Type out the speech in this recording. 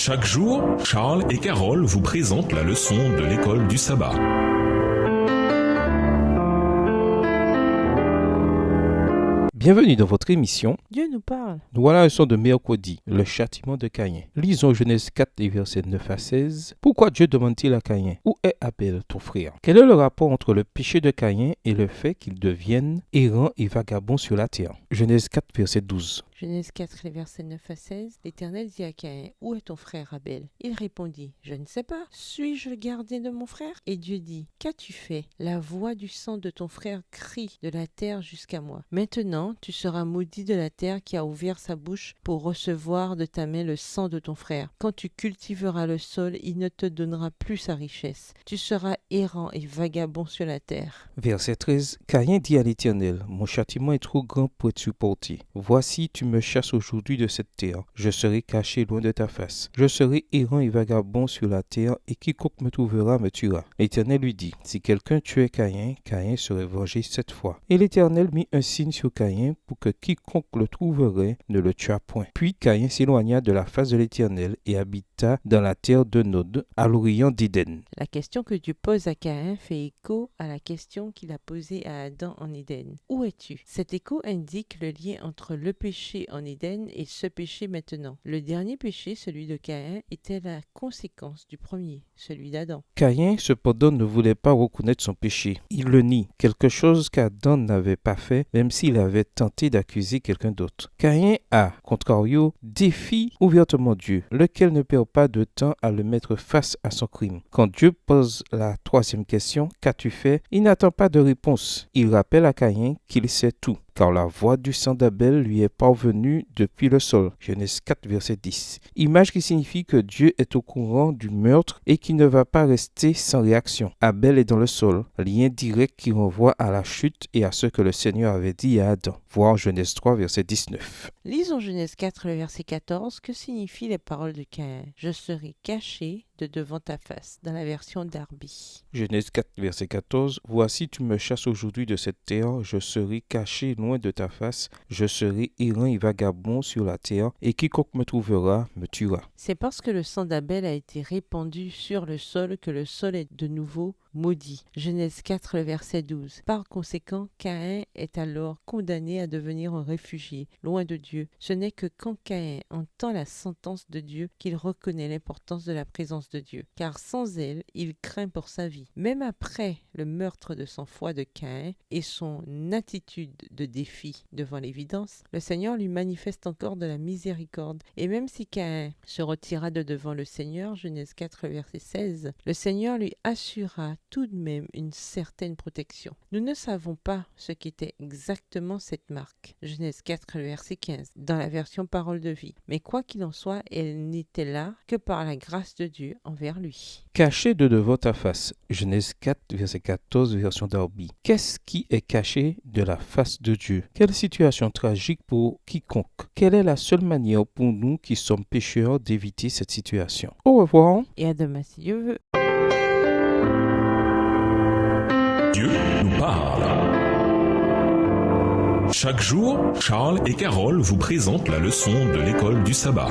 Chaque jour, Charles et Carole vous présentent la leçon de l'école du sabbat. Bienvenue dans votre émission. Dieu nous parle. Nous voilà un son de mercredi, le châtiment de Caïn. Lisons Genèse 4 et versets 9 à 16. Pourquoi Dieu demande-t-il à Caïn: où est Abel, ton frère? Quel est le rapport entre le péché de Caïn et le fait qu'il devienne errant et vagabond sur la terre? Genèse 4, verset 12. Genèse 4, les versets 9 à 16. L'Éternel dit à Caïn: où est ton frère Abel? Il répondit: je ne sais pas. Suis-je le gardien de mon frère? Et Dieu dit: qu'as-tu fait? La voix du sang de ton frère crie de la terre jusqu'à moi. Maintenant, tu seras maudit de la terre qui a ouvert sa bouche pour recevoir de ta main le sang de ton frère. Quand tu cultiveras le sol, il ne te donnera plus sa richesse. Tu seras errant et vagabond sur la terre. Verset 13. Caïn dit à l'Éternel: mon châtiment est trop grand pour être supporté. Voici, tu me chasses aujourd'hui de cette terre. Je serai caché loin de ta face. Je serai errant et vagabond sur la terre, et quiconque me trouvera me tuera. L'Éternel lui dit: si quelqu'un tuait Caïn, Caïn serait vengé 7 fois. Et l'Éternel mit un signe sur Caïn pour que quiconque le trouverait ne le tuât point. Puis Caïn s'éloigna de la face de l'Éternel et habita dans la terre de Nod, à l'orient d'Éden. La question que Dieu pose à Caïn fait écho à la question qu'il a posée à Adam en Éden. Où es-tu? Cet écho indique le lien entre le péché en Éden et ce péché maintenant. Le dernier péché, celui de Caïn, était la conséquence du premier, celui d'Adam. Caïn, cependant, ne voulait pas reconnaître son péché. Il le nie, quelque chose qu'Adam n'avait pas fait, même s'il avait tenté d'accuser quelqu'un d'autre. Caïn a, contrario, défie ouvertement Dieu, lequel ne perd pas de temps à le mettre face à son crime. Quand Dieu pose la troisième question: qu'as-tu fait? Il n'attend pas de réponse. Il rappelle à Caïn qu'il sait tout, car la voix du sang d'Abel lui est parvenue depuis le sol. Genèse 4, verset 10. Image qui signifie que Dieu est au courant du meurtre et qui ne va pas rester sans réaction. Abel est dans le sol, lien direct qui renvoie à la chute et à ce que le Seigneur avait dit à Adam. Voir Genèse 3, verset 19. Lisons Genèse 4, le verset 14. Que signifient les paroles de Caïn? Je serai caché de devant ta face, dans la version Darby. Genèse 4, verset 14. Voici, tu me chasses aujourd'hui de cette terre, je serai caché loin de ta face, je serai errant et vagabond sur la terre, et quiconque me trouvera me tuera. C'est parce que le sang d'Abel a été répandu sur le sol que le sol est de nouveau maudit. Genèse 4, le verset 12. Par conséquent, Caïn est alors condamné à devenir un réfugié, loin de Dieu. Ce n'est que quand Caïn entend la sentence de Dieu qu'il reconnaît l'importance de la présence de Dieu. Car sans elle, il craint pour sa vie. Même après le meurtre de sang-froid de Caïn et son attitude de défi devant l'évidence, le Seigneur lui manifeste encore de la miséricorde. Et même si Caïn se retira de devant le Seigneur, Genèse 4, verset 16, le Seigneur lui assura tout de même une certaine protection. Nous ne savons pas ce qu'était exactement cette marque. Genèse 4, verset 15, dans la version Parole de vie. Mais quoi qu'il en soit, elle n'était là que par la grâce de Dieu envers lui. Caché de devant ta face. Genèse 4, verset 14, version Darby. Qu'est-ce qui est caché de la face de Dieu? Quelle situation tragique pour quiconque. Quelle est la seule manière pour nous qui sommes pécheurs d'éviter cette situation? Au revoir. Et à demain si Dieu veut. Dieu nous parle. Chaque jour, Charles et Carole vous présentent la leçon de l'école du sabbat.